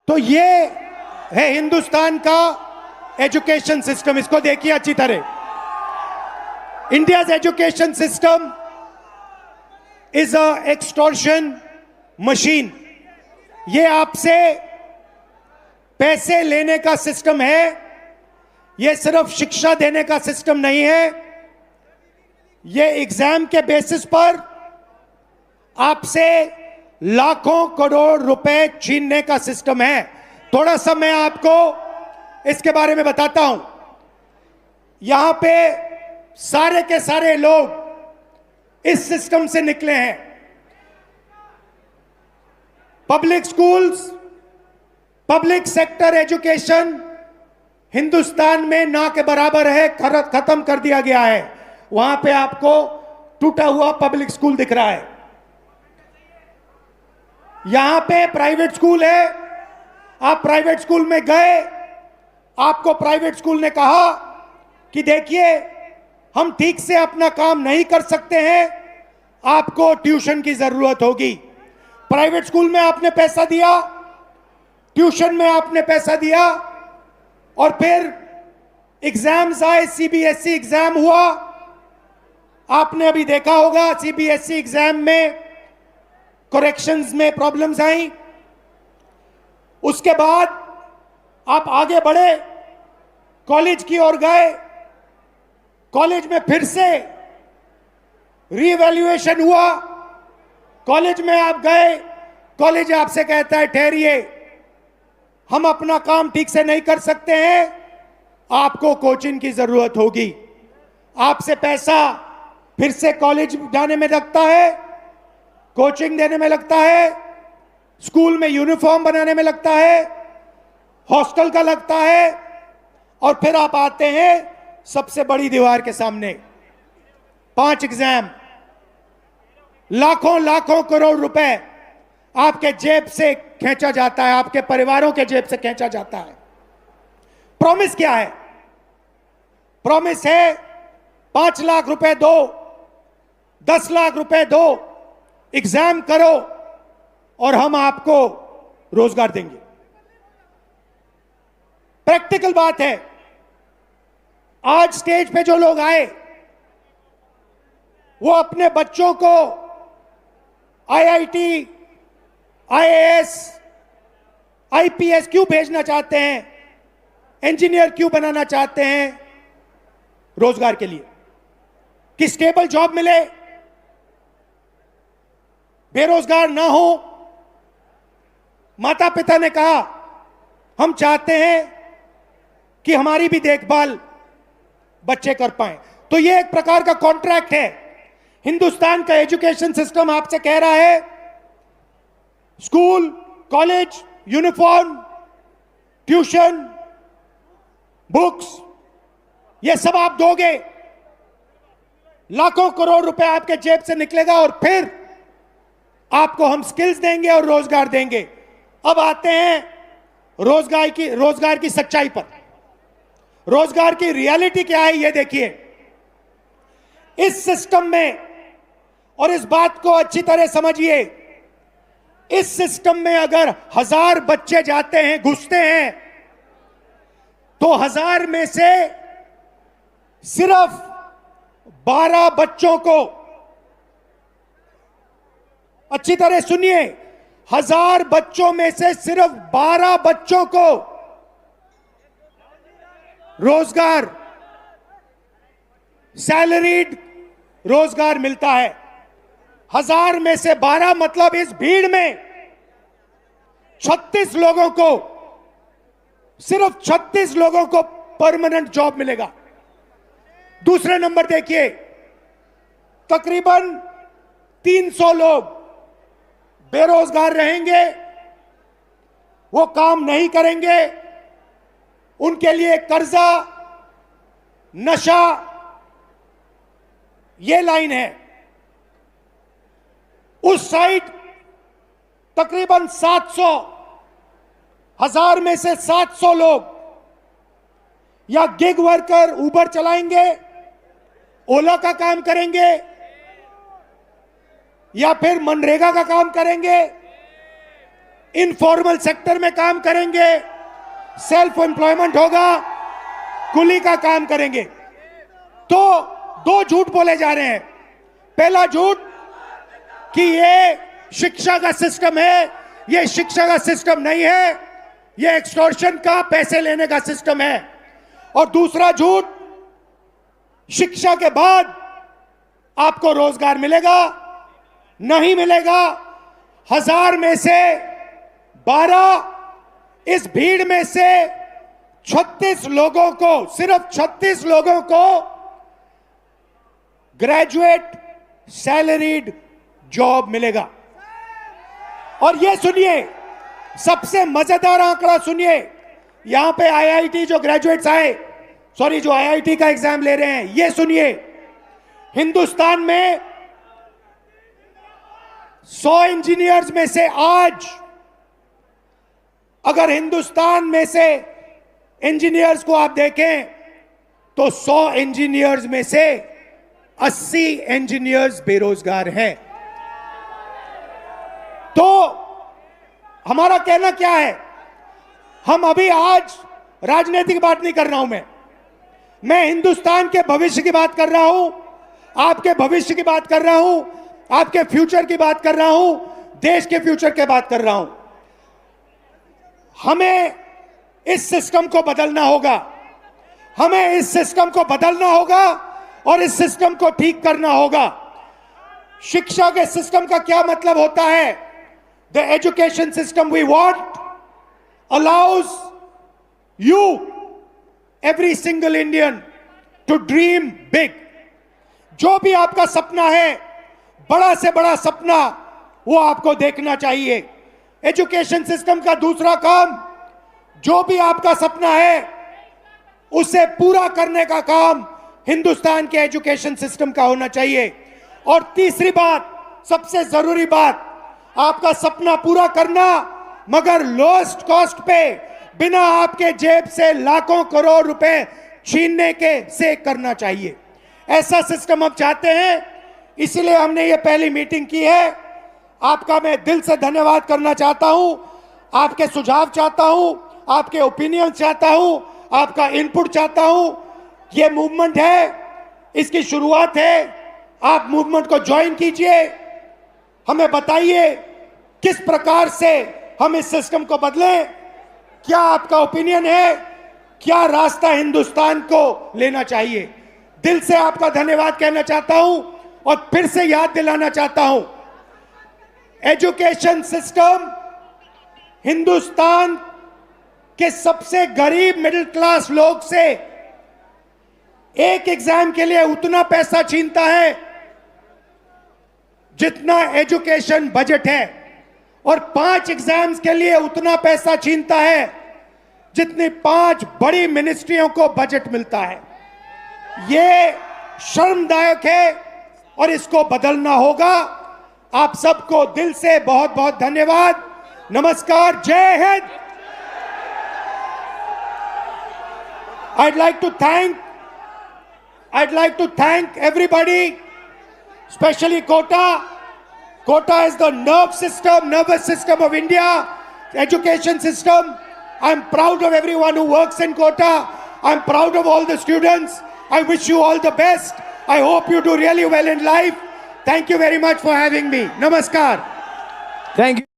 तो ये है हिंदुस्तान का एजुकेशन सिस्टम। इसको देखिए अच्छी तरह। India's education system is a extortion machine. ये आपसे पैसे लेने का सिस्टम है। ये सिर्फ शिक्षा देने का सिस्टम नहीं है। ये एग्जाम के बेसिस पर आपसे लाखों करोड़ रुपए छीनने का सिस्टम है। थोड़ा सा मैं आपको इसके बारे में बताता हूं। यहां पे सारे के सारे लोग इस सिस्टम से निकले हैं। Public schools, public sector education Hindustan में ना के बराबर है, खत्म कर दिया गया है। वहां पे आपको टूटा हुआ पब्लिक स्कूल दिख रहा है। यहां पे प्राइवेट स्कूल है। आप प्राइवेट स्कूल में गए, आपको प्राइवेट स्कूल ने कहा कि देखिए हम ठीक से अपना काम नहीं कर सकते हैं, आपको ट्यूशन की जरूरत होगी। प्राइवेट स्कूल में आपने पैसा दिया, ट्यूशन में आपने पैसा दिया, और फिर एग्जाम्स आए, सीबीएसई एग्जाम हुआ। आपने अभी देखा होगा सीबीएसई एग्जाम में करेक्शंस में प्रॉब्लम्स आई। उसके बाद आप आगे बढ़े, कॉलेज की ओर गए। कॉलेज में फिर से रीवैल्यूएशन हुआ। कॉलेज में आप गए, कॉलेज आपसे कहता है ठहरिए, हम अपना काम ठीक से नहीं कर सकते हैं, आपको कोचिंग की जरूरत होगी। आपसे पैसा फिर से कॉलेज जाने में लगता है, कोचिंग देने में लगता है, स्कूल में यूनिफॉर्म बनाने में लगता है, हॉस्टल का लगता है, और फिर आप आते हैं सबसे बड़ी दीवार के सामने। 5 एग्जाम, लाखों लाखों करोड़ रुपए आपके जेब से खींचा जाता है, आपके परिवारों के जेब से खींचा जाता है। प्रॉमिस क्या है? प्रॉमिस है 5 लाख रुपए दो, 10 लाख रुपए दो, एग्जाम करो और हम आपको रोजगार देंगे। प्रैक्टिकल बात है। आज स्टेज पे जो लोग आए वो अपने बच्चों को आईआईटी, आईएएस, आईपीएस क्यों भेजना चाहते हैं, इंजीनियर क्यों बनाना चाहते हैं? रोजगार के लिए, कि स्टेबल जॉब मिले, बेरोजगार ना हो। माता पिता ने कहा हम चाहते हैं कि हमारी भी देखभाल बच्चे कर पाए। तो ये एक प्रकार का कॉन्ट्रैक्ट है। हिंदुस्तान का एजुकेशन सिस्टम आपसे कह रहा है school, college, uniform, tuition, books, ये सब आप दोगे, लाखों करोड़ रुपए आपके जेब से निकलेगा, और फिर आपको हम स्किल्स देंगे और रोजगार देंगे। अब आते हैं रोजगार की सच्चाई पर। रोजगार की रियलिटी क्या है ये देखिए। इस सिस्टम में, और इस बात को अच्छी तरह समझिए, इस सिस्टम में अगर 1000 बच्चे जाते हैं, घुसते हैं, तो 1000 में से सिर्फ 12 बच्चों को, अच्छी तरह सुनिए, 1000 बच्चों में से सिर्फ 12 बच्चों को रोजगार, सैलरीड रोजगार मिलता है। 1000 में से 12 मतलब इस भीड़ में 36 लोगों को, सिर्फ 36 लोगों को परमानेंट जॉब मिलेगा। दूसरे नंबर देखिए, तकरीबन 300 लोग बेरोजगार रहेंगे, वो काम नहीं करेंगे, उनके लिए कर्जा, नशा, ये लाइन है। उस साइड तकरीबन 700, 1000 में से 700 लोग या गिग वर्कर, उबर चलाएंगे, ओला का काम करेंगे, या फिर मनरेगा का काम करेंगे, इनफॉर्मल सेक्टर में काम करेंगे, सेल्फ एम्प्लॉयमेंट होगा, कुली का काम करेंगे। तो दो झूठ बोले जा रहे हैं। पहला झूठ कि ये शिक्षा का सिस्टम है, ये शिक्षा का सिस्टम नहीं है, ये एक्सटॉर्शन का पैसे लेने का सिस्टम है। और दूसरा झूठ, शिक्षा के बाद आपको रोजगार मिलेगा, नहीं मिलेगा। 1000 में से 12, इस भीड़ में से 36 लोगों को, सिर्फ 36 लोगों को ग्रेजुएट सैलरीड जॉब मिलेगा। और ये सुनिए, सबसे मजेदार आंकड़ा सुनिए, यहां पे आईआईटी जो ग्रेजुएट्स आए, सॉरी जो आईआईटी का एग्जाम ले रहे हैं, ये सुनिए, हिंदुस्तान में 100 इंजीनियर्स में से आज, अगर हिंदुस्तान में से इंजीनियर्स को आप देखें तो 100 इंजीनियर्स में से 80 इंजीनियर्स बेरोजगार हैं। तो हमारा कहना क्या है, हम अभी आज राजनीतिक बात नहीं कर रहा हूं, मैं हिंदुस्तान के भविष्य की बात कर रहा हूं, आपके भविष्य की बात कर रहा हूं, आपके फ्यूचर की बात कर रहा हूं, देश के फ्यूचर की बात कर रहा हूं। हमें इस सिस्टम को बदलना होगा, हमें इस सिस्टम को बदलना होगा और इस सिस्टम को ठीक करना होगा। शिक्षा के सिस्टम का क्या मतलब होता है? The education system we want allows you, every single Indian, to dream big. जो भी आपका सपना है, बड़ा से बड़ा सपना, वो आपको देखना चाहिए। एजुकेशन सिस्टम का दूसरा काम, जो भी आपका सपना है उसे पूरा करने का काम हिंदुस्तान के एजुकेशन सिस्टम का होना चाहिए। और तीसरी बात, सबसे जरूरी बात, आपका सपना पूरा करना मगर लोएस्ट कॉस्ट पे, बिना आपके जेब से लाखों करोड़ रुपए छीनने के से करना चाहिए। ऐसा सिस्टम हम चाहते हैं, इसलिए हमने ये पहली मीटिंग की है। आपका मैं दिल से धन्यवाद करना चाहता हूं, आपके सुझाव चाहता हूं, आपके ओपिनियन चाहता हूं, आपका इनपुट चाहता हूं। ये मूवमेंट है, इसकी शुरुआत है, आप मूवमेंट को ज्वाइन कीजिए। हमें बताइए किस प्रकार से हम इस सिस्टम को बदलें, क्या आपका ओपिनियन है, क्या रास्ता हिंदुस्तान को लेना चाहिए। दिल से आपका धन्यवाद कहना चाहता हूं और फिर से याद दिलाना चाहता हूं, एजुकेशन सिस्टम हिंदुस्तान के सबसे गरीब मिडिल क्लास लोग से एक एग्जाम के लिए उतना पैसा छीनता है जितना एजुकेशन बजट है, और 5 एग्जाम्स के लिए उतना पैसा छीनता है जितनी 5 बड़ी मिनिस्ट्रियों को बजट मिलता है। ये शर्मदायक है और इसको बदलना होगा। आप सबको दिल से बहुत बहुत धन्यवाद। नमस्कार, जय Hind. I'd like to thank everybody, especially Kota. Kota is the nervous system of India, education system. I'm proud of everyone who works in Kota. I'm proud of all the students. I wish you all the best. I hope you do really well in life. Thank you very much for having me. Namaskar. Thank you.